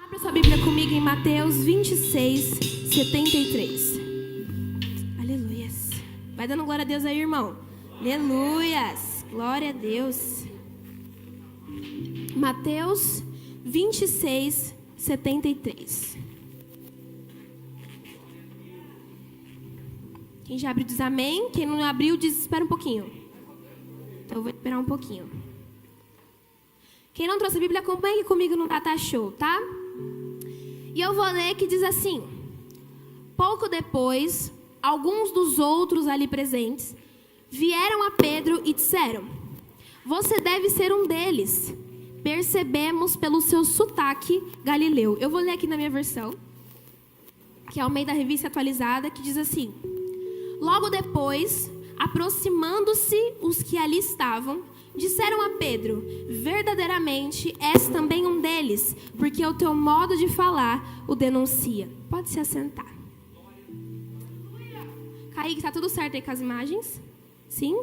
Abra sua Bíblia comigo em Mateus 26, 73. Aleluias. Vai dando glória a Deus aí, irmão. Aleluias. Glória a Deus. Mateus 26, 73. Quem já abriu diz amém. Quem não abriu diz espera um pouquinho. Então eu vou esperar um pouquinho. Quem não trouxe a Bíblia, acompanhe comigo no Data Show, tá? E eu vou ler que diz assim: pouco depois, alguns dos outros ali presentes vieram a Pedro e disseram: você deve ser um deles. Percebemos pelo seu sotaque galileu. Eu vou ler aqui na minha versão, que é ao meio da Revista Atualizada, que diz assim: logo depois, aproximando-se os que ali estavam, disseram a Pedro: verdadeiramente és também um deles, porque o teu modo de falar o denuncia. Pode se assentar. Kaique, tá tudo certo aí com as imagens? Sim?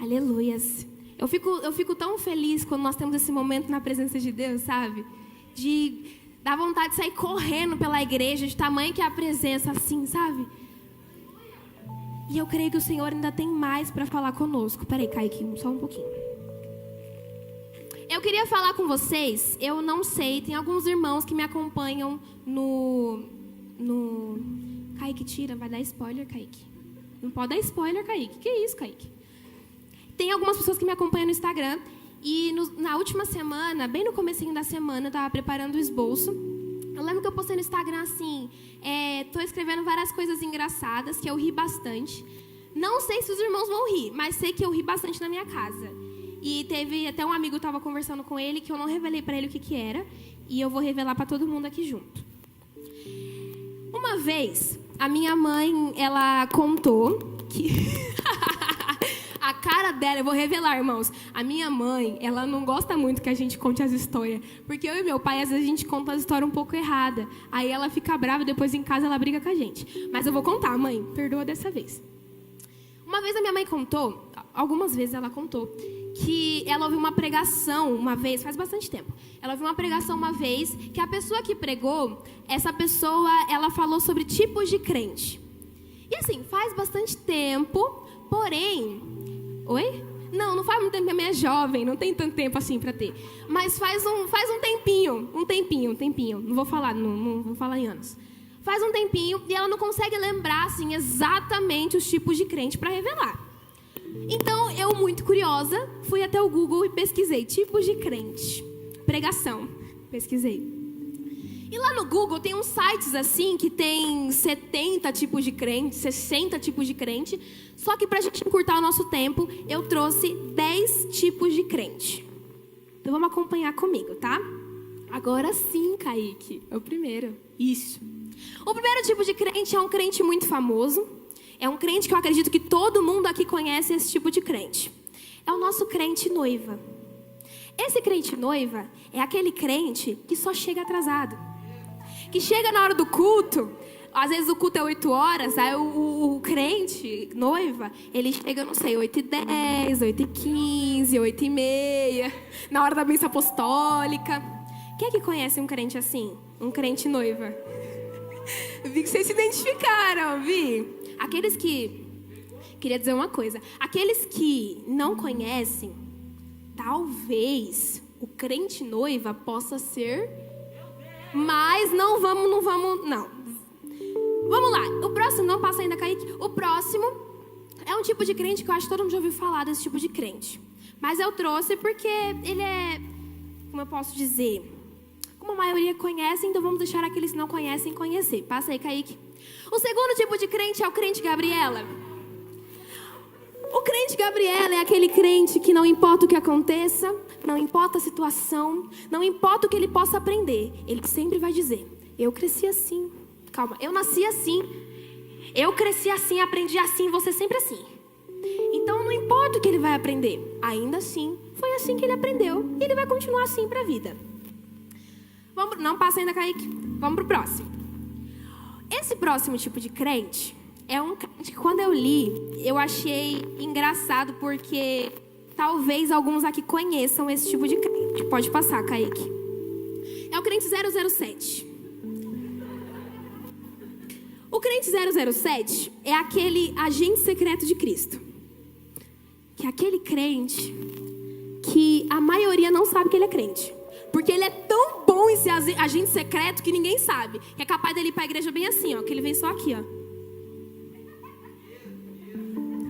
Aleluias. Eu fico tão feliz quando nós temos esse momento na presença de Deus, sabe? De dar vontade de sair correndo pela igreja, de tamanho que é a presença, assim, sabe? E eu creio que o Senhor ainda tem mais para falar conosco. Peraí, Kaique, só um pouquinho. Eu queria falar com vocês, eu não sei, tem alguns irmãos que me acompanham no... Kaique, tira, vai dar spoiler, Kaique. Não pode dar spoiler, Kaique. Que isso, Kaique? Tem algumas pessoas que me acompanham no Instagram. E na última semana, bem no comecinho da semana, eu estava preparando o esboço. Eu lembro que eu postei no Instagram assim, tô escrevendo várias coisas engraçadas, que eu ri bastante. Não sei se os irmãos vão rir, mas sei que eu ri bastante na minha casa. E teve até um amigo, eu estava conversando com ele, que eu não revelei para ele o que era. E eu vou revelar para todo mundo aqui junto. Uma vez, a minha mãe, ela contou que... A cara dela, eu vou revelar, irmãos. A minha mãe, ela não gosta muito que a gente conte as histórias. Porque eu e meu pai, às vezes a gente conta as histórias um pouco errada. Aí ela fica brava e depois em casa ela briga com a gente. Mas eu vou contar, mãe. Perdoa dessa vez. Uma vez a minha mãe contou, algumas vezes ela contou, que ela ouviu uma pregação uma vez, faz bastante tempo. Ela ouviu uma pregação uma vez, que a pessoa que pregou, essa pessoa, ela falou sobre tipos de crente. E assim, faz bastante tempo, porém... Oi? Não faz muito tempo, minha mãe é jovem, não tem tanto tempo assim pra ter. Mas faz um tempinho. Não vou falar em anos. Faz um tempinho e ela não consegue lembrar assim exatamente os tipos de crente para revelar. Então, eu muito curiosa, fui até o Google e pesquisei tipos de crente. Pregação. Pesquisei. E lá no Google tem uns sites assim que tem 70 tipos de crente, 60 tipos de crente. Só que pra gente encurtar o nosso tempo, eu trouxe 10 tipos de crente. Então vamos acompanhar comigo, tá? Agora sim, Kaique. É o primeiro. Isso. O primeiro tipo de crente é um crente muito famoso. É um crente que eu acredito que todo mundo aqui conhece esse tipo de crente. É o nosso crente noiva. Esse crente noiva é aquele crente que só chega atrasado. Que chega na hora do culto, às vezes o culto é 8 horas, aí o crente, noiva, ele chega, não sei, 8h10, 8h15, 8h30, na hora da missa apostólica. Quem é que conhece um crente assim? Um crente noiva? Vi que vocês se identificaram, vi? Aqueles que... Queria dizer uma coisa. Aqueles que não conhecem, talvez o crente noiva possa ser... Mas não. Vamos lá. O próximo, não passa ainda, Kaique. O próximo é um tipo de crente que eu acho que todo mundo já ouviu falar desse tipo de crente. Mas eu trouxe porque ele é, como eu posso dizer, como a maioria conhece, então vamos deixar aqueles que não conhecem conhecer. Passa aí, Kaique. O segundo tipo de crente é o crente Gabriela. O crente Gabriela é aquele crente que não importa o que aconteça, não importa a situação, não importa o que ele possa aprender, ele sempre vai dizer: eu cresci assim, calma, eu nasci assim, eu cresci assim, aprendi assim, você sempre assim. Então não importa o que ele vai aprender, ainda assim, foi assim que ele aprendeu e ele vai continuar assim para a vida. Não passa ainda, Kaique, vamos pro próximo. Esse próximo tipo de crente é um crente que quando eu li, eu achei engraçado porque talvez alguns aqui conheçam esse tipo de crente. Pode passar, Kaique. É o crente 007. O crente 007 é aquele agente secreto de Cristo. Que é aquele crente que a maioria não sabe que ele é crente. Porque ele é tão bom em ser agente secreto que ninguém sabe. Que é capaz dele ir pra igreja bem assim, ó. Que ele vem só aqui, ó.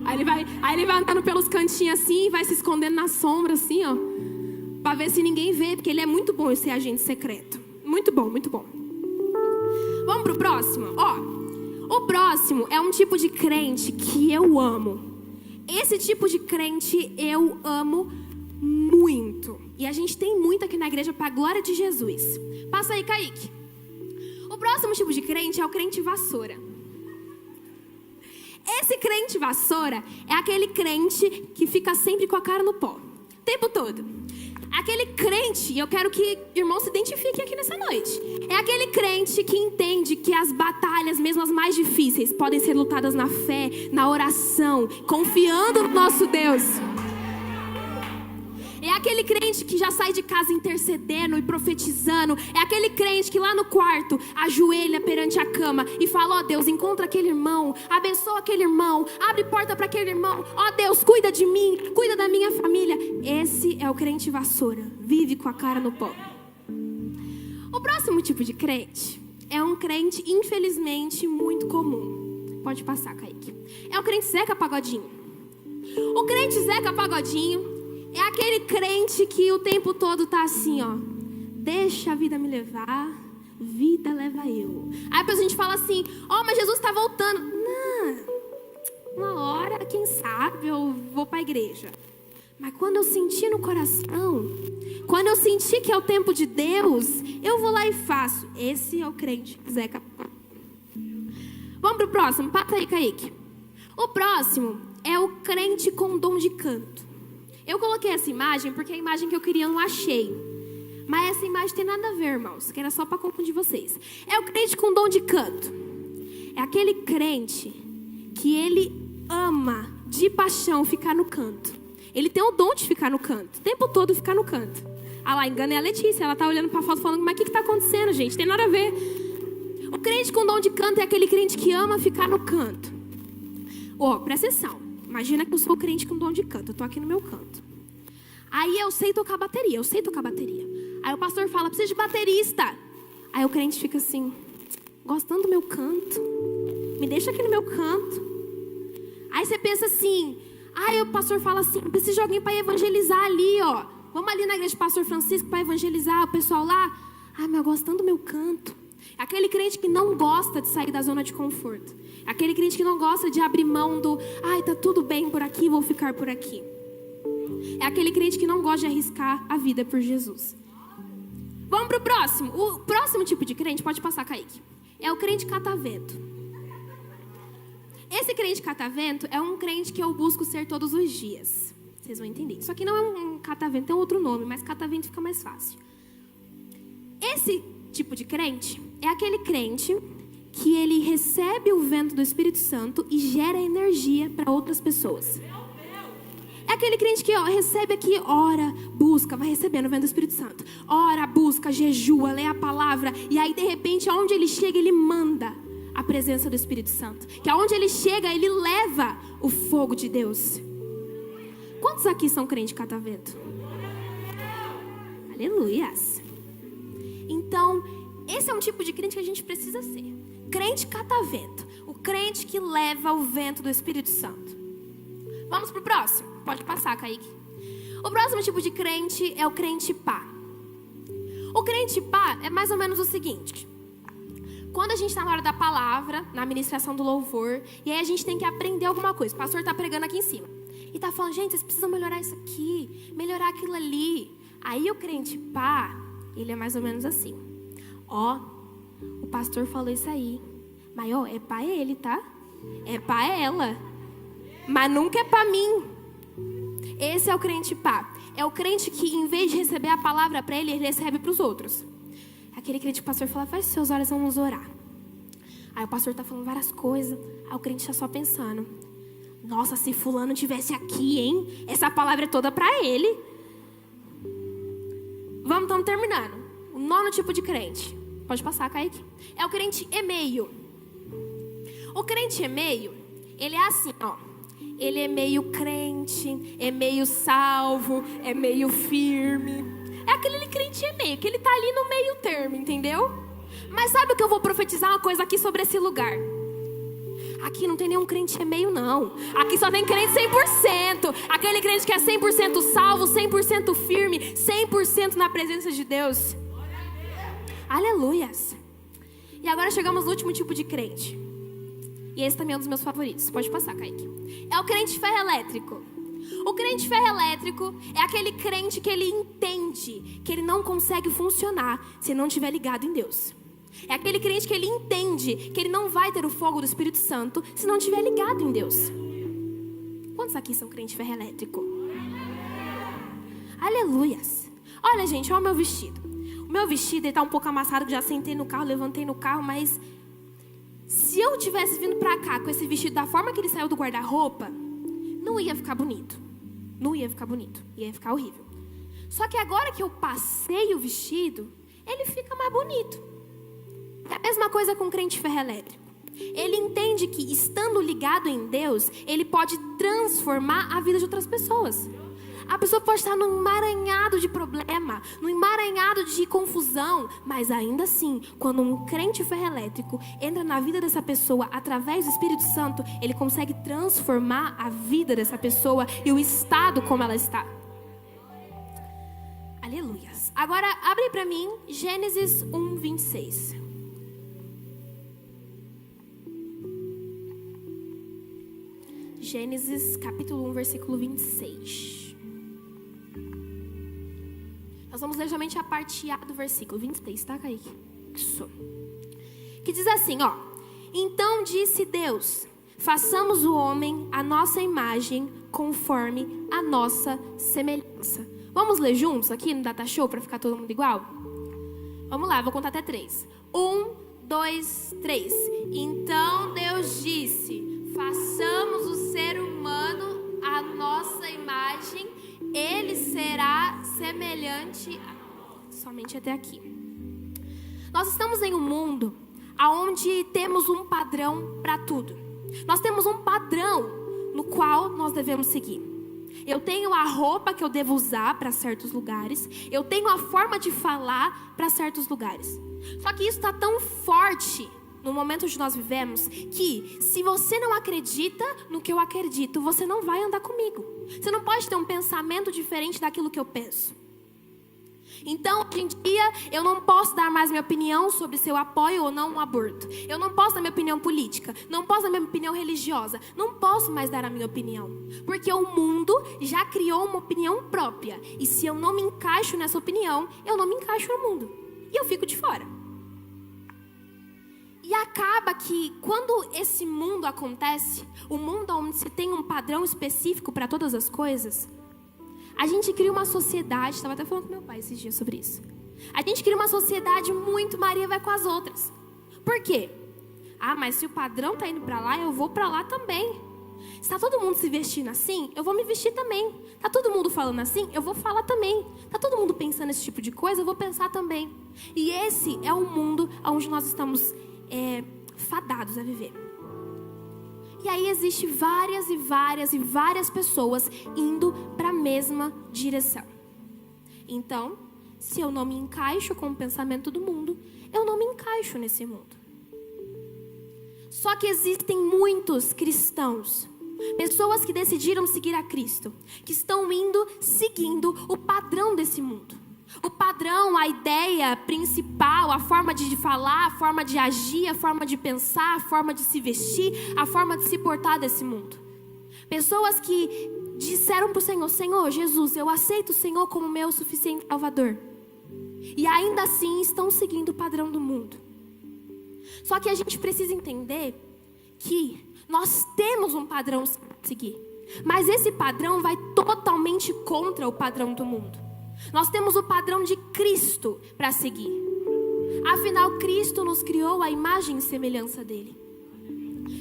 Aí ele vai andando pelos cantinhos assim, vai se escondendo na sombra assim, ó. Pra ver se ninguém vê, porque ele é muito bom em ser agente secreto. Muito bom, muito bom. Vamos pro próximo? Ó, o próximo é um tipo de crente que eu amo. Esse tipo de crente eu amo muito. E a gente tem muito aqui na igreja pra glória de Jesus. Passa aí, Kaique. O próximo tipo de crente é o crente vassoura. Esse crente vassoura é aquele crente que fica sempre com a cara no pó. O tempo todo. Aquele crente, e eu quero que irmão se identifique aqui nessa noite. É aquele crente que entende que as batalhas, mesmo as mais difíceis, podem ser lutadas na fé, na oração, confiando no nosso Deus. É aquele crente que já sai de casa intercedendo e profetizando. É aquele crente que lá no quarto ajoelha perante a cama e fala: ó Deus, encontra aquele irmão, abençoa aquele irmão, abre porta para aquele irmão. Ó Deus, cuida de mim, cuida da minha família. Esse é o crente vassoura, vive com a cara no pó. O próximo tipo de crente é um crente, infelizmente, muito comum. Pode passar, Kaique. É o crente Zeca Pagodinho. O crente Zeca Pagodinho é aquele crente que o tempo todo tá assim, ó. Deixa a vida me levar, vida leva eu. Aí depois a gente fala assim: ó, mas Jesus tá voltando. Não, uma hora, quem sabe, eu vou pra igreja. Mas quando eu sentir no coração, quando eu sentir que é o tempo de Deus, eu vou lá e faço. Esse é o crente Zeca. Vamos pro próximo, passa aí, Kaique. O próximo é o crente com dom de canto. Eu coloquei essa imagem porque a imagem que eu queria eu não achei. Mas essa imagem tem nada a ver, irmãos, que era só para confundir vocês. É o crente com dom de canto. É aquele crente que ele ama de paixão ficar no canto. Ele tem o dom de ficar no canto, o tempo todo ficar no canto. Ah lá, enganei a Letícia, ela tá olhando para a foto falando: mas o que tá acontecendo, gente? Tem nada a ver. O crente com dom de canto é aquele crente que ama ficar no canto. Ó, presta atenção. Imagina que eu sou crente com dom de canto, eu tô aqui no meu canto. Aí eu sei tocar bateria. Aí o pastor fala: precisa de baterista. Aí o crente fica assim: gostando do meu canto, me deixa aqui no meu canto. Aí você pensa assim: aí o pastor fala assim: precisa de alguém para evangelizar ali, ó. Vamos ali na igreja do pastor Francisco para evangelizar o pessoal lá. Ai, mas gostando do meu canto. É aquele crente que não gosta de sair da zona de conforto. É aquele crente que não gosta de abrir mão do: ai, tá tudo bem por aqui, vou ficar por aqui. É aquele crente que não gosta de arriscar a vida por Jesus. Vamos pro próximo. O próximo tipo de crente, pode passar, Kaique, é o crente catavento. Esse crente catavento é um crente que eu busco ser todos os dias. Vocês vão entender. Isso aqui não é um catavento, tem outro nome, mas catavento fica mais fácil. Esse tipo de crente é aquele crente que ele recebe o vento do Espírito Santo e gera energia para outras pessoas. É aquele crente que recebe aqui, ora, busca, vai recebendo o vento do Espírito Santo. Ora, busca, jejua, lê a palavra. E aí, de repente, aonde ele chega, ele manda a presença do Espírito Santo. Que aonde ele chega, ele leva o fogo de Deus. Quantos aqui são crente catavento? Aleluias. Então, esse é um tipo de crente que a gente precisa ser. Crente catavento. O crente que leva o vento do Espírito Santo. Vamos pro próximo. Pode passar, Kaique. O próximo tipo de crente é o crente pá. O crente pá é mais ou menos o seguinte: quando a gente está na hora da palavra, na ministração do louvor, e aí a gente tem que aprender alguma coisa. O pastor está pregando aqui em cima e está falando: gente, vocês precisam melhorar isso aqui, melhorar aquilo ali. Aí o crente pá, ele é mais ou menos assim: ó, o pastor falou isso aí, mas ó, é pra ele, tá? É pra ela, mas nunca é pra mim. Esse é o crente pá. É o crente que, em vez de receber a palavra para ele recebe para os outros. É aquele crente que o pastor fala: feche seus olhos, vamos orar. Aí o pastor tá falando várias coisas. Aí o crente está só pensando: nossa, se fulano tivesse aqui, hein? Essa palavra é toda para ele. Estamos terminando. O 9º tipo de crente. Pode passar, Kaique. É o crente e-mail. O crente e-mail, ele é assim, ó. Ele é meio crente, é meio salvo, é meio firme. É aquele crente e-mail, que ele tá ali no meio termo, entendeu? Mas sabe o que eu vou profetizar uma coisa aqui sobre esse lugar? Aqui não tem nenhum crente e-mail, não. Aqui só tem crente 100%. Aquele crente que é 100% salvo, 100% firme, 100% na presença de Deus. Aleluias. E agora chegamos no último tipo de crente. E esse também é um dos meus favoritos. Pode passar, Kaique. É o crente ferro elétrico. O crente ferro elétrico é aquele crente que ele entende que ele não consegue funcionar se não estiver ligado em Deus. É aquele crente que ele entende que ele não vai ter o fogo do Espírito Santo se não estiver ligado em Deus. Quantos aqui são crente ferro elétrico? Aleluias. Olha, gente, olha o meu vestido. O meu vestido está um pouco amassado, já sentei no carro, levantei no carro, mas se eu tivesse vindo pra cá com esse vestido da forma que ele saiu do guarda-roupa, não ia ficar bonito. Não ia ficar bonito. Ia ficar horrível. Só que agora que eu passei o vestido, ele fica mais bonito. É a mesma coisa com o crente ferro elétrico. Ele entende que, estando ligado em Deus, ele pode transformar a vida de outras pessoas. A pessoa pode estar num emaranhado de problema, num emaranhado de confusão, mas ainda assim, quando um crente ferro elétrico entra na vida dessa pessoa através do Espírito Santo, ele consegue transformar a vida dessa pessoa e o estado como ela está. Aleluias. Agora, abre para mim Gênesis 1, 26. Gênesis capítulo 1, versículo 26. Nós vamos ler somente a parte A do versículo 23, tá, Kaique? Isso. Que diz assim, ó. Então disse Deus, façamos o homem à nossa imagem, conforme a nossa semelhança. Vamos ler juntos aqui no Data Show para ficar todo mundo igual? Vamos lá, vou contar até 3. 1, 2, 3. Então Deus disse, façamos o ser humano à nossa imagem, ele será semelhante somente até aqui. Nós estamos em um mundo onde temos um padrão para tudo. Nós temos um padrão no qual nós devemos seguir. Eu tenho a roupa que eu devo usar para certos lugares. Eu tenho a forma de falar para certos lugares. Só que isso está tão forte no momento onde nós vivemos, que se você não acredita no que eu acredito, você não vai andar comigo. Você não pode ter um pensamento diferente daquilo que eu penso. Então, hoje em dia, eu não posso dar mais minha opinião sobre se eu apoio ou não um aborto. Eu não posso dar minha opinião política. Não posso dar minha opinião religiosa. Não posso mais dar a minha opinião. Porque o mundo já criou uma opinião própria. E se eu não me encaixo nessa opinião, eu não me encaixo no mundo. E eu fico de fora. E acaba que, quando esse mundo acontece, o mundo onde se tem um padrão específico para todas as coisas, a gente cria uma sociedade, estava até falando com meu pai esses dias sobre isso. A gente cria uma sociedade muito Maria vai com as outras. Por quê? Ah, mas se o padrão está indo para lá, eu vou para lá também. Se está todo mundo se vestindo assim, eu vou me vestir também. Está todo mundo falando assim, eu vou falar também. Está todo mundo pensando esse tipo de coisa, eu vou pensar também. E esse é o mundo onde nós estamos fadados a viver. E aí existe várias pessoas indo para a mesma direção. Então, se eu não me encaixo com o pensamento do mundo, eu não me encaixo nesse mundo. Só que existem muitos cristãos, pessoas que decidiram seguir a Cristo, que estão seguindo o padrão desse mundo. O padrão, a ideia principal, a forma de falar, a forma de agir, a forma de pensar, a forma de se vestir, a forma de se portar desse mundo. Pessoas que disseram para o Senhor, Senhor Jesus, eu aceito o Senhor como meu suficiente Salvador. E ainda assim estão seguindo o padrão do mundo. Só que a gente precisa entender que nós temos um padrão a seguir. Mas esse padrão vai totalmente contra o padrão do mundo. Nós temos o padrão de Cristo para seguir. Afinal, Cristo nos criou à imagem e semelhança dele.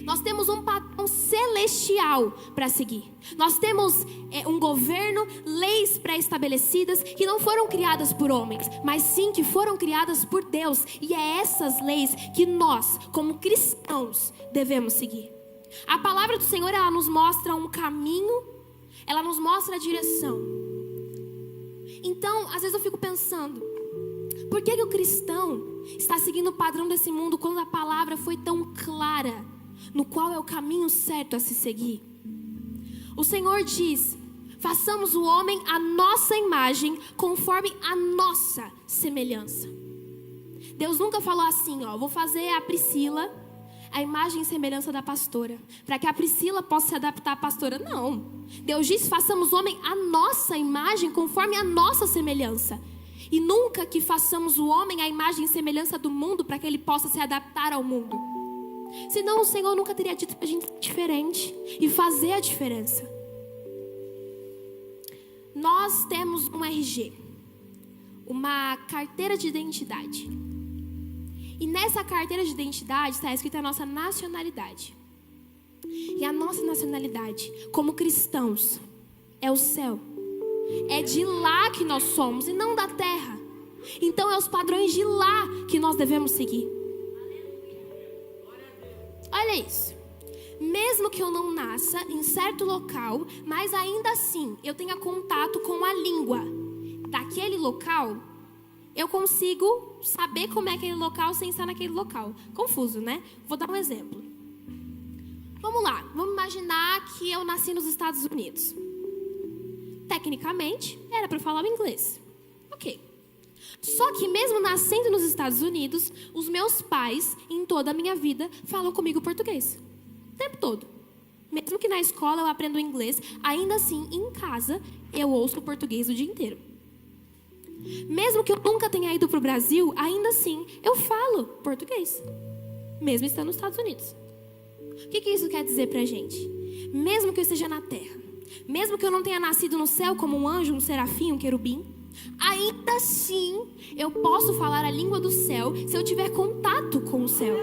Nós temos um padrão padrão celestial para seguir. Nós temos um governo, leis pré-estabelecidas que não foram criadas por homens, mas sim que foram criadas por Deus. E é essas leis que nós, como cristãos, devemos seguir. A palavra do Senhor, ela nos mostra um caminho, ela nos mostra a direção. Então, às vezes eu fico pensando, por que o cristão está seguindo o padrão desse mundo quando a palavra foi tão clara no qual é o caminho certo a se seguir? O Senhor diz: façamos o homem à nossa imagem, conforme a nossa semelhança. Deus nunca falou assim, vou fazer a Priscila a imagem e semelhança da pastora, para que a Priscila possa se adaptar à pastora. Não. Deus diz: façamos o homem à nossa imagem, conforme a nossa semelhança. E nunca que façamos o homem à imagem e semelhança do mundo, para que ele possa se adaptar ao mundo. Senão o Senhor nunca teria dito para a gente ser diferente e fazer a diferença. Nós temos um RG, uma carteira de identidade. E nessa carteira de identidade está escrita a nossa nacionalidade. E a nossa nacionalidade, como cristãos, é o céu. É de lá que nós somos e não da terra. Então é os padrões de lá que nós devemos seguir. Olha isso. Mesmo que eu não nasça em certo local, mas ainda assim eu tenha contato com a língua daquele local, eu consigo saber como é aquele local sem estar naquele local. Confuso, né? Vou dar um exemplo. Vamos lá. Vamos imaginar que eu nasci nos Estados Unidos. Tecnicamente, era para falar o inglês. Ok. Só que mesmo nascendo nos Estados Unidos, os meus pais, em toda a minha vida, falam comigo português. O tempo todo. Mesmo que na escola eu aprendo inglês, ainda assim, em casa, eu ouço português o dia inteiro. Mesmo que eu nunca tenha ido para o Brasil, ainda assim, eu falo português. Mesmo estando nos Estados Unidos. O que isso quer dizer pra gente? Mesmo que eu esteja na terra, mesmo que eu não tenha nascido no céu como um anjo, um serafim, um querubim, ainda assim eu posso falar a língua do céu se eu tiver contato com o céu.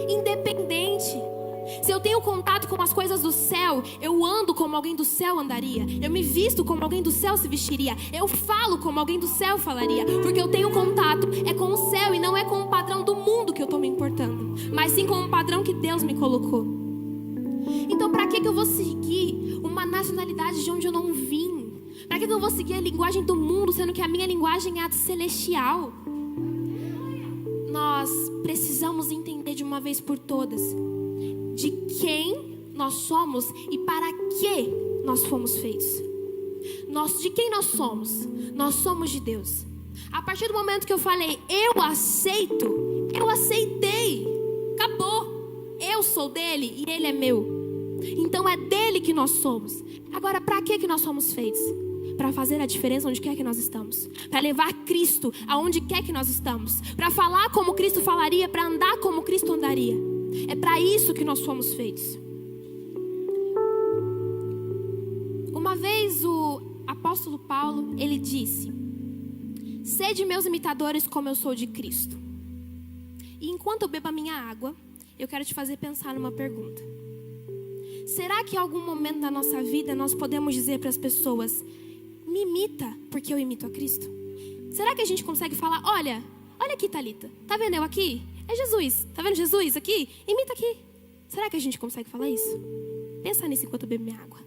Independente. Se eu tenho contato com as coisas do céu, eu ando como alguém do céu andaria. Eu me visto como alguém do céu se vestiria. Eu falo como alguém do céu falaria. Porque eu tenho contato com o céu e não é com o padrão do mundo que eu estou me importando, mas sim com o padrão que Deus me colocou. Então para que eu vou seguir uma nacionalidade de onde eu não vim? Para que eu vou seguir a linguagem do mundo, sendo que a minha linguagem é a celestial? Nós precisamos entender de uma vez por todas de quem nós somos e para que nós fomos feitos. De quem nós somos? Nós somos de Deus. A partir do momento que eu falei, eu aceito, eu aceitei. Acabou. Eu sou dele e ele é meu. Então é dele que nós somos. Agora, para que nós somos feitos? Para fazer a diferença onde quer que nós estamos. Para levar Cristo aonde quer que nós estamos. Para falar como Cristo falaria, para andar como Cristo andaria. É para isso que nós fomos feitos. Uma vez o apóstolo Paulo, ele disse: sede meus imitadores como eu sou de Cristo. E enquanto eu bebo a minha água, eu quero te fazer pensar numa pergunta. Será que em algum momento da nossa vida nós podemos dizer para as pessoas: me imita porque eu imito a Cristo? Será que a gente consegue falar: olha aqui, Thalita, tá vendo eu aqui? É Jesus, tá vendo Jesus aqui? Imita aqui. Será que a gente consegue falar isso? Pensa nisso enquanto eu bebo minha água.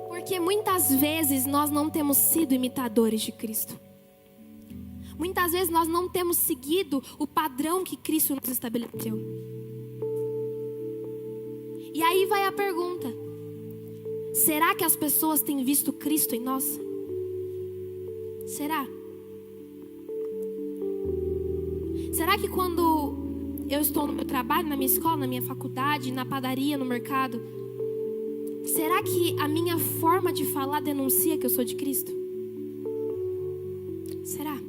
Porque muitas vezes nós não temos sido imitadores de Cristo. Muitas vezes nós não temos seguido o padrão que Cristo nos estabeleceu. E aí vai a pergunta: será que as pessoas têm visto Cristo em nós? Será? Será que quando eu estou no meu trabalho, na minha escola, na minha faculdade, na padaria, no mercado, será que a minha forma de falar denuncia que eu sou de Cristo? Será?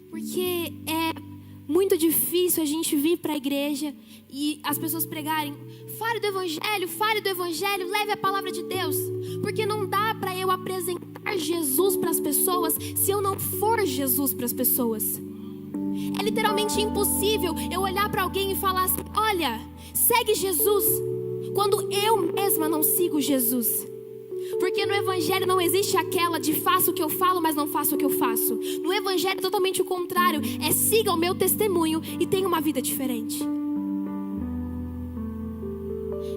Porque é muito difícil a gente vir para a igreja e as pessoas pregarem: fale do evangelho, leve a palavra de Deus. Porque não dá para eu apresentar Jesus para as pessoas se eu não for Jesus para as pessoas. É literalmente impossível eu olhar para alguém e falar assim: olha, segue Jesus, quando eu mesma não sigo Jesus. Porque no Evangelho não existe aquela de faço o que eu falo, mas não faço o que eu faço. No Evangelho é totalmente o contrário. É siga o meu testemunho e tenha uma vida diferente.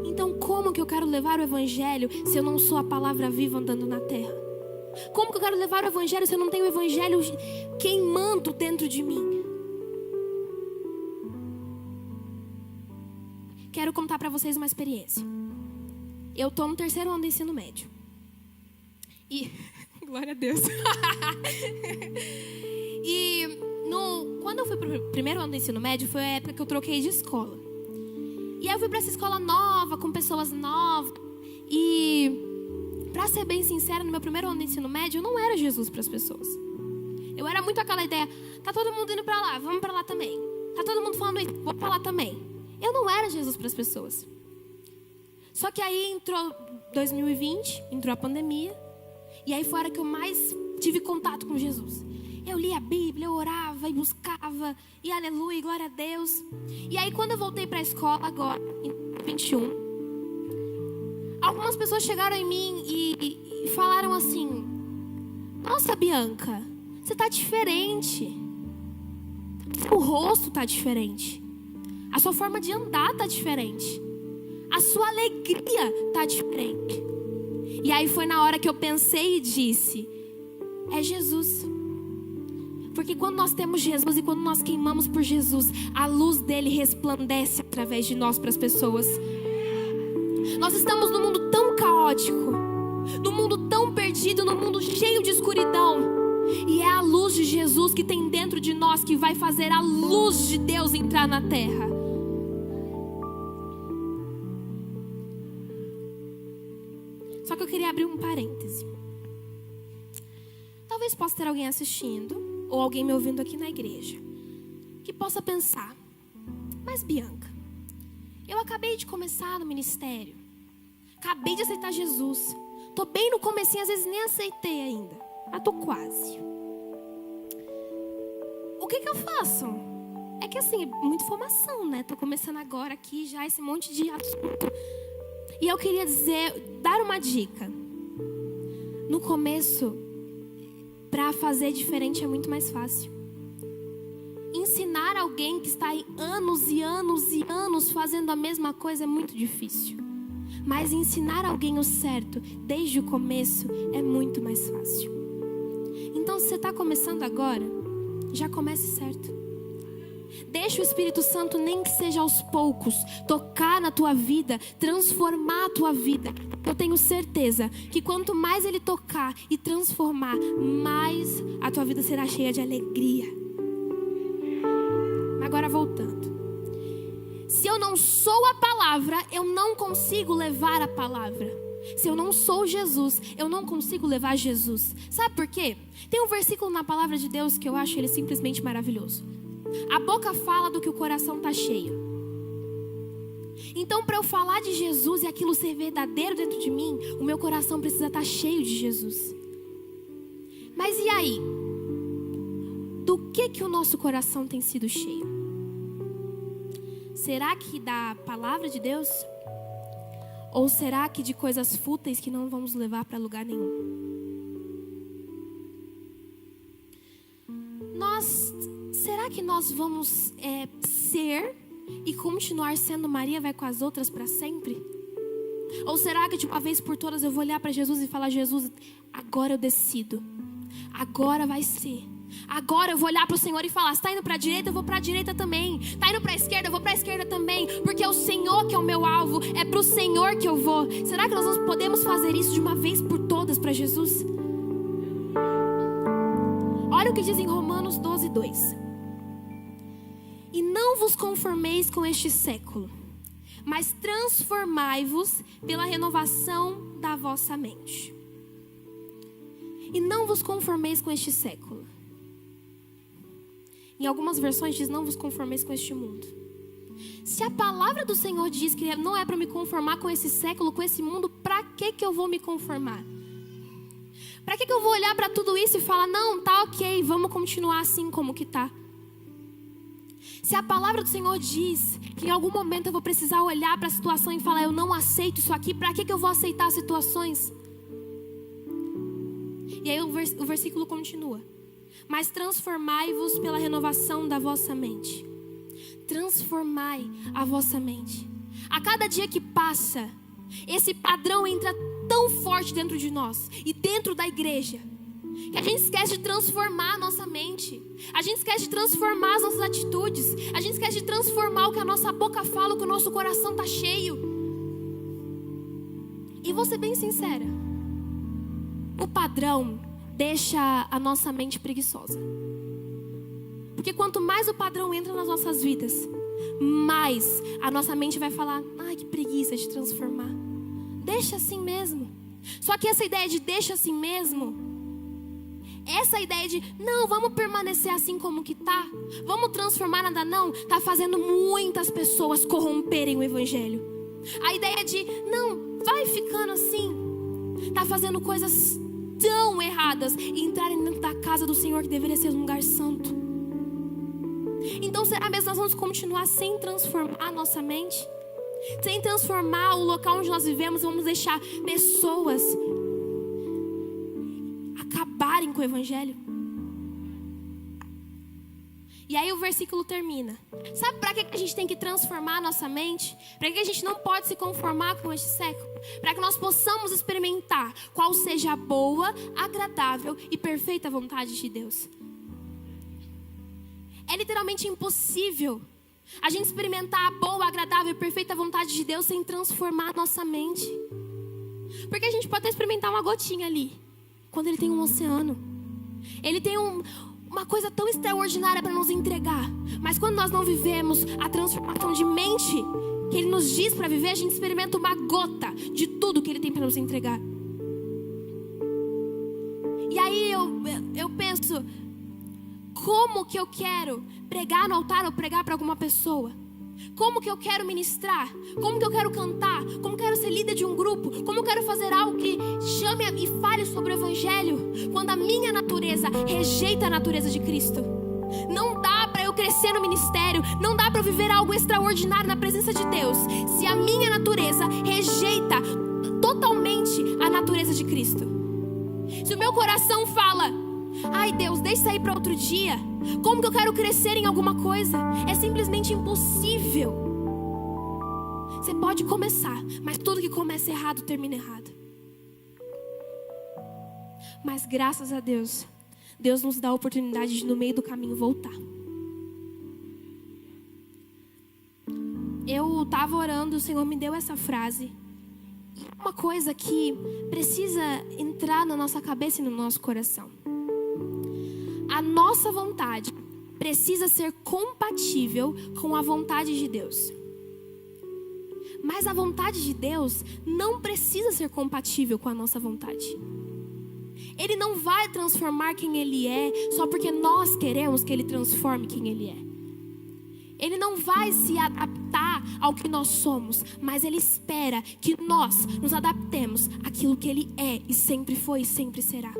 Então como que eu quero levar o Evangelho se eu não sou a palavra viva andando na terra? Como que eu quero levar o Evangelho se eu não tenho o Evangelho queimando dentro de mim? Quero contar para vocês uma experiência. Eu tô no 3º ano do ensino médio. E glória a Deus. Quando eu fui pro 1º ano do ensino médio, foi a época que eu troquei de escola. E aí eu fui para essa escola nova, com pessoas novas. E pra ser bem sincera, no meu 1º ano do ensino médio, eu não era Jesus para as pessoas. Eu era muito aquela ideia: tá todo mundo indo para lá, vamos para lá também. Tá todo mundo falando isso, vou para lá também. Eu não era Jesus para as pessoas. Só que aí entrou 2020, entrou a pandemia. E aí foi a hora que eu mais tive contato com Jesus. Eu lia a Bíblia, eu orava e buscava. E aleluia, glória a Deus. E aí quando eu voltei para a escola agora, em 2021, algumas pessoas chegaram em mim e falaram assim: nossa, Bianca, você tá diferente. O rosto tá diferente. A sua forma de andar tá diferente. A sua alegria tá diferente. E aí foi na hora que eu pensei e disse: é Jesus. Porque quando nós temos Jesus e quando nós queimamos por Jesus, a luz dele resplandece através de nós para as pessoas. Nós estamos num mundo tão caótico, num mundo tão perdido, num mundo cheio de escuridão. E é a luz de Jesus que tem dentro de nós que vai fazer a luz de Deus entrar na terra. Só que eu queria abrir um parêntese. Talvez possa ter alguém assistindo, ou alguém me ouvindo aqui na igreja, que possa pensar: mas Bianca, eu acabei de começar no ministério, acabei de aceitar Jesus, tô bem no comecinho, às vezes nem aceitei ainda, mas tô quase. O que eu faço? É que assim, é muita informação, né? Tô começando agora aqui já esse monte de assunto. E eu queria dar uma dica. No começo, para fazer diferente é muito mais fácil. Ensinar alguém que está aí anos e anos e anos fazendo a mesma coisa é muito difícil. Mas ensinar alguém o certo desde o começo é muito mais fácil. Então, se você está começando agora, já comece certo. Deixa o Espírito Santo, nem que seja aos poucos, tocar na tua vida, transformar a tua vida. Eu tenho certeza que quanto mais Ele tocar e transformar, mais a tua vida será cheia de alegria. Agora voltando. Se eu não sou a palavra, eu não consigo levar a palavra. Se eu não sou Jesus, eu não consigo levar Jesus. Sabe por quê? Tem um versículo na palavra de Deus que eu acho ele simplesmente maravilhoso. A boca fala do que o coração está cheio. Então, para eu falar de Jesus e aquilo ser verdadeiro dentro de mim, o meu coração precisa estar cheio de Jesus. Mas e aí? Do que o nosso coração tem sido cheio? Será que da palavra de Deus? Ou será que de coisas fúteis que não vamos levar para lugar nenhum? Será que nós vamos ser e continuar sendo Maria vai com as outras para sempre? Ou será que de uma vez por todas eu vou olhar para Jesus e falar: Jesus, agora eu decido, agora vai ser. Agora eu vou olhar para o Senhor e falar: está indo para a direita, eu vou para a direita também. Está indo para a esquerda, eu vou para a esquerda também. Porque é o Senhor que é o meu alvo, é para o Senhor que eu vou. Será que nós podemos fazer isso de uma vez por todas para Jesus? Olha o que diz em Romanos 12:2. E não vos conformeis com este século, mas transformai-vos pela renovação da vossa mente. E não vos conformeis com este século. Em algumas versões diz: não vos conformeis com este mundo. Se a palavra do Senhor diz que não é para me conformar com esse século, com esse mundo, para que eu vou me conformar? Para que eu vou olhar para tudo isso e falar, não, tá ok, vamos continuar assim como que tá? Se a palavra do Senhor diz que em algum momento eu vou precisar olhar para a situação e falar, eu não aceito isso aqui, para que eu vou aceitar as situações? E aí o versículo continua. Mas transformai-vos pela renovação da vossa mente. Transformai a vossa mente. A cada dia que passa, esse padrão entra tão forte dentro de nós e dentro da igreja, que a gente esquece de transformar a nossa mente. A gente esquece de transformar as nossas atitudes. A gente esquece de transformar o que a nossa boca fala, o que o nosso coração está cheio. E vou ser bem sincera, o padrão deixa a nossa mente preguiçosa. Porque quanto mais o padrão entra nas nossas vidas, mais a nossa mente vai falar, ai, que preguiça de transformar. Deixa assim mesmo. Só que essa ideia de deixa assim mesmo, essa ideia de não, vamos permanecer assim como que tá, vamos transformar nada não, tá fazendo muitas pessoas corromperem o evangelho. A ideia de não, vai ficando assim, tá fazendo coisas tão erradas e entrarem dentro da casa do Senhor, que deveria ser um lugar santo. Então será mesmo que nós vamos continuar sem transformar a nossa mente? Sem transformar o local onde nós vivemos? Vamos deixar pessoas acabarem com o evangelho? E aí o versículo termina. Sabe para que a gente tem que transformar a nossa mente? Para que a gente não pode se conformar com este século? Para que nós possamos experimentar qual seja a boa, agradável e perfeita vontade de Deus. É literalmente impossível a gente experimentar a boa, agradável e perfeita vontade de Deus sem transformar a nossa mente. Porque a gente pode até experimentar uma gotinha ali, quando Ele tem um oceano. Ele tem uma coisa tão extraordinária para nos entregar. Mas quando nós não vivemos a transformação de mente que Ele nos diz para viver, a gente experimenta uma gota de tudo que Ele tem para nos entregar. E aí eu penso, como que eu quero pregar no altar ou pregar para alguma pessoa? Como que eu quero ministrar? Como que eu quero cantar? Como que eu quero ser líder de um grupo? Como eu quero fazer algo que chame e fale sobre o evangelho, quando a minha natureza rejeita a natureza de Cristo? Não dá para eu crescer no ministério, não dá para eu viver algo extraordinário na presença de Deus, se a minha natureza rejeita totalmente a natureza de Cristo. Se o meu coração fala, ai Deus, deixa isso aí para outro dia, como que eu quero crescer em alguma coisa? É simplesmente impossível. Você pode começar, mas tudo que começa errado termina errado. Mas graças a Deus, Deus nos dá a oportunidade de no meio do caminho voltar. Eu estava orando, o Senhor me deu essa frase. Uma coisa que precisa entrar na nossa cabeça e no nosso coração. A nossa vontade precisa ser compatível com a vontade de Deus. Mas a vontade de Deus não precisa ser compatível com a nossa vontade. Ele não vai transformar quem Ele é só porque nós queremos que Ele transforme quem Ele é. Ele não vai se adaptar ao que nós somos, mas Ele espera que nós nos adaptemos àquilo que Ele é e sempre foi e sempre será.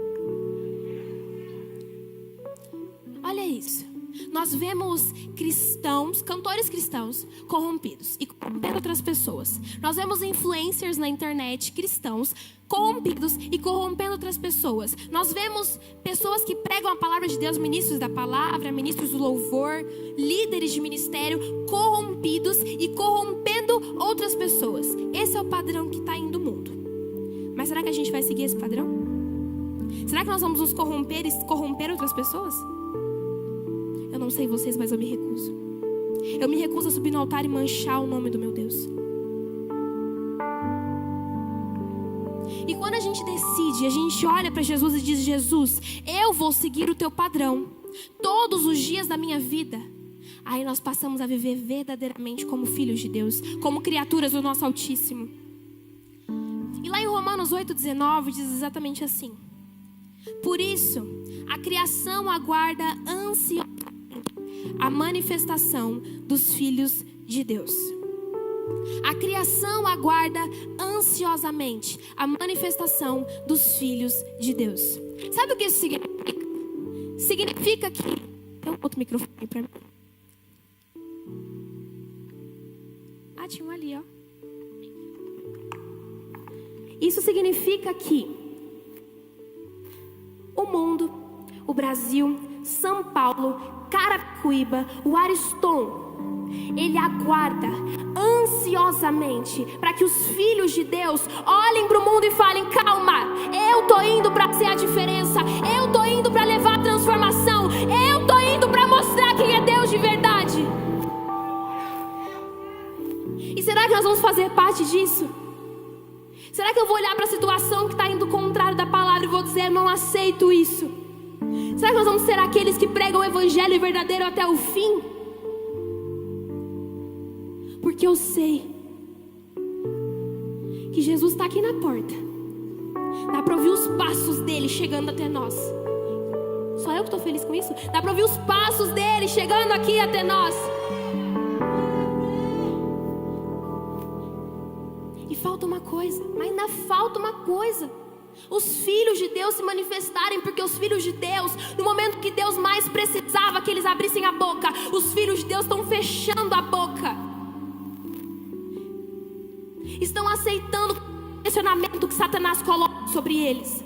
Olha isso. Nós vemos cristãos, cantores cristãos corrompidos e corrompendo outras pessoas. Nós vemos influencers na internet cristãos corrompidos e corrompendo outras pessoas. Nós vemos pessoas que pregam a palavra de Deus, ministros da palavra, ministros do louvor, líderes de ministério corrompidos e corrompendo outras pessoas. Esse é o padrão que está indo o mundo. Mas será que a gente vai seguir esse padrão? Será que nós vamos nos corromper e corromper outras pessoas? Eu não sei vocês, mas eu me recuso. Eu me recuso a subir no altar e manchar o nome do meu Deus. E quando a gente decide, a gente olha para Jesus e diz, Jesus, eu vou seguir o teu padrão todos os dias da minha vida. Aí nós passamos a viver verdadeiramente como filhos de Deus, como criaturas do nosso Altíssimo. E lá em Romanos 8,19 diz exatamente assim. Por isso, a criação aguarda ansiosamente a manifestação dos filhos de Deus. A criação aguarda ansiosamente a manifestação dos filhos de Deus. Sabe o que isso significa? Significa que... Tem um outro microfone para mim. Ah, tinha um ali, ó. Isso significa que o mundo, o Brasil, São Paulo, Carapicuíba, o Ariston, ele aguarda ansiosamente para que os filhos de Deus olhem para o mundo e falem: calma, eu tô indo para ser a diferença, eu tô indo para levar a transformação, eu tô indo para mostrar quem é Deus de verdade. E será que nós vamos fazer parte disso? Será que eu vou olhar para a situação que está indo contrário da palavra e vou dizer: eu não aceito isso? Será que nós vamos ser aqueles que pregam o evangelho verdadeiro até o fim? Porque eu sei que Jesus está aqui na porta. Dá para ouvir os passos dele chegando até nós. Só eu que estou feliz com isso? Dá para ouvir os passos dele chegando aqui até nós. E falta uma coisa, mas ainda falta uma coisa: os filhos de Deus se manifestarem. Porque os filhos de Deus, no momento que Deus mais precisava que eles abrissem a boca, os filhos de Deus estão fechando a boca. Estão aceitando o questionamento que Satanás coloca sobre eles.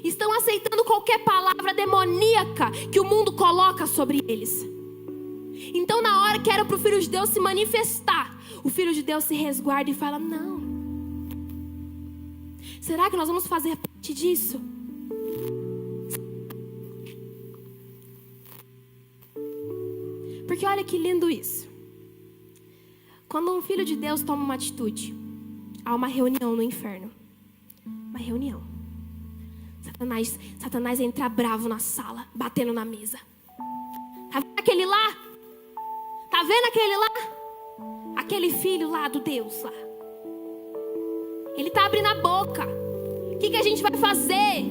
Estão aceitando qualquer palavra demoníaca que o mundo coloca sobre eles. Então, na hora que era para o Filho de Deus se manifestar, o Filho de Deus se resguarda e fala: não. Será que nós vamos fazer parte disso? Porque olha que lindo isso. Quando um filho de Deus toma uma atitude, há uma reunião no inferno. Uma reunião. Satanás entra bravo na sala, batendo na mesa. Tá vendo aquele lá? Tá vendo aquele lá? Aquele filho lá do Deus lá. Ele tá abrindo a boca. O que a gente vai fazer?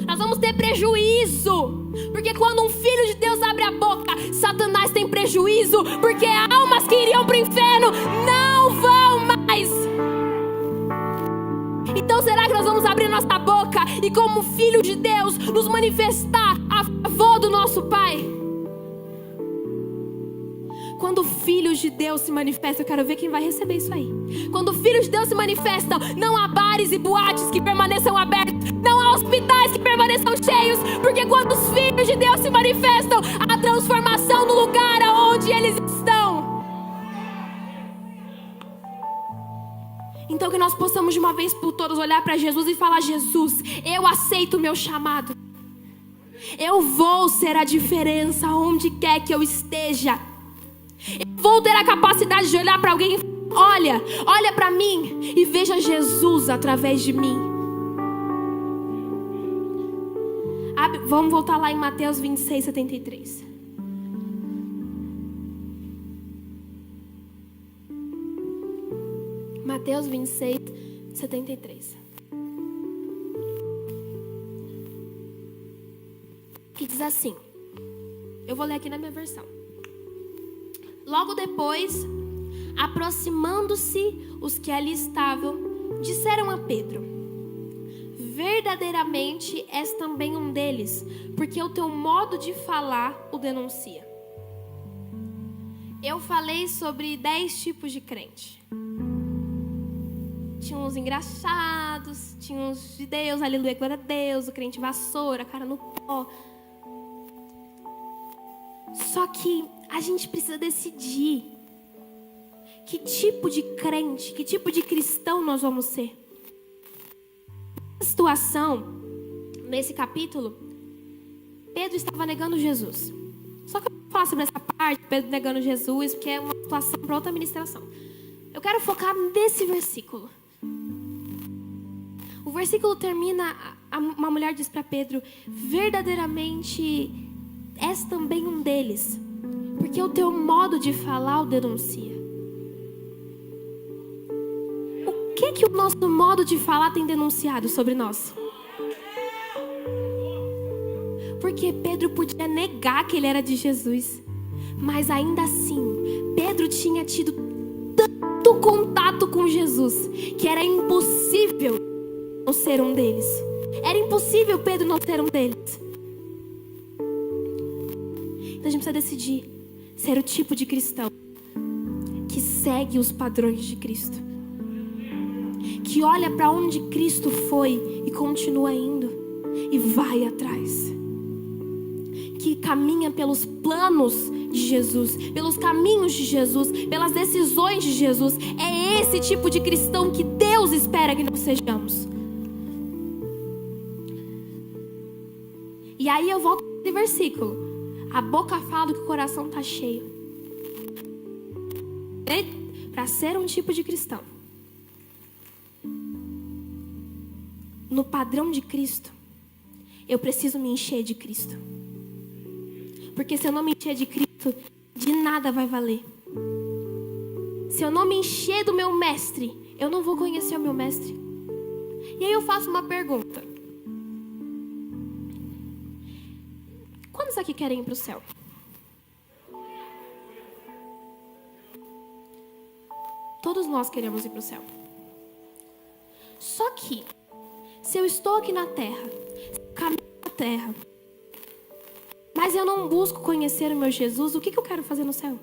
Nós vamos ter prejuízo. Porque quando um filho de Deus abre a boca, Satanás tem prejuízo. Porque almas que iriam para o inferno não vão mais. Então será que nós vamos abrir nossa boca e, como filho de Deus, nos manifestar a favor do nosso Pai? Quando filhos de Deus se manifestam, eu quero ver quem vai receber isso aí. Quando filhos de Deus se manifestam, não há bares e boates que permaneçam abertos, não há hospitais que permaneçam cheios, porque quando os filhos de Deus se manifestam, há transformação no lugar aonde eles estão. Então que nós possamos de uma vez por todas olhar para Jesus e falar: Jesus, eu aceito o meu chamado. Eu vou ser a diferença onde quer que eu esteja. Eu vou ter a capacidade de olhar para alguém e falar: olha para mim e veja Jesus através de mim. Vamos voltar lá em Mateus 26, 73. Mateus 26, 73. Que diz assim. Eu vou ler aqui na minha versão. Logo depois, aproximando-se os que ali estavam, disseram a Pedro: verdadeiramente és também um deles, porque o teu modo de falar o denuncia. Eu falei sobre 10 tipos de crente. Tinha uns engraçados, tinha uns de Deus, aleluia, glória a Deus, o crente vassoura, cara no pó. Só que a gente precisa decidir que tipo de crente, que tipo de cristão nós vamos ser. A situação, nesse capítulo, Pedro estava negando Jesus. Só que eu não vou falar sobre essa parte, Pedro negando Jesus, porque é uma situação para outra ministração. Eu quero focar nesse versículo. O versículo termina, uma mulher diz para Pedro: verdadeiramente és também um deles, porque o teu modo de falar o denuncia. O que o nosso modo de falar tem denunciado sobre nós? Porque Pedro podia negar que ele era de Jesus, Mas ainda assim, Pedro tinha tido tanto contato com Jesus que era impossível não ser um deles. Era impossível Pedro não ser um deles. Então a gente precisa decidir ser o tipo de cristão que segue os padrões de Cristo, que olha para onde Cristo foi e continua indo e vai atrás, que caminha pelos planos de Jesus, pelos caminhos de Jesus, pelas decisões de Jesus. É esse tipo de cristão que Deus espera que nós sejamos. E aí eu volto nesse versículo. A boca fala que o coração está cheio. Para ser um tipo de cristão, no padrão de Cristo, eu preciso me encher de Cristo. Porque se eu não me encher de Cristo, de nada vai valer. Se eu não me encher do meu mestre, eu não vou conhecer o meu mestre. E aí eu faço uma pergunta. Quantos aqui querem ir para o céu? Todos nós queremos ir para o céu. Só que, se eu estou aqui na terra, caminho na terra, mas eu não busco conhecer o meu Jesus, o que eu quero fazer no céu?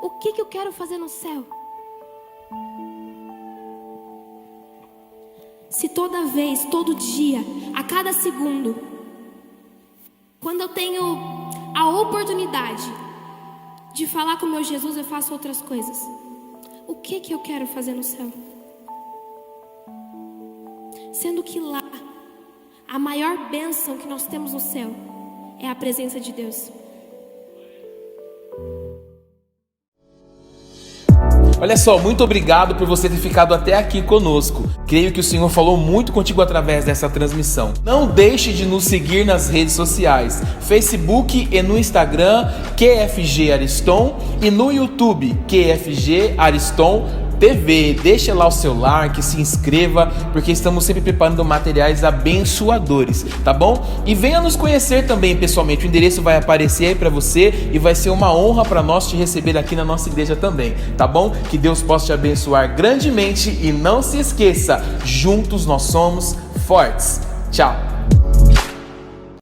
O que eu quero fazer no céu? Se toda vez, todo dia, a cada segundo, quando eu tenho a oportunidade de falar com o meu Jesus, eu faço outras coisas, o que eu quero fazer no céu? Sendo que lá, a maior bênção que nós temos no céu é a presença de Deus. Olha só, muito obrigado por você ter ficado até aqui conosco. Creio que o Senhor falou muito contigo através dessa transmissão. Não deixe de nos seguir nas redes sociais, Facebook e no Instagram, QFG Ariston, e no YouTube, QFG Ariston TV. Deixa lá o seu like, se inscreva, porque estamos sempre preparando materiais abençoadores, tá bom? E venha nos conhecer também pessoalmente. O endereço vai aparecer aí para você e vai ser uma honra para nós te receber aqui na nossa igreja também, tá bom? Que Deus possa te abençoar grandemente e não se esqueça, juntos nós somos fortes. Tchau!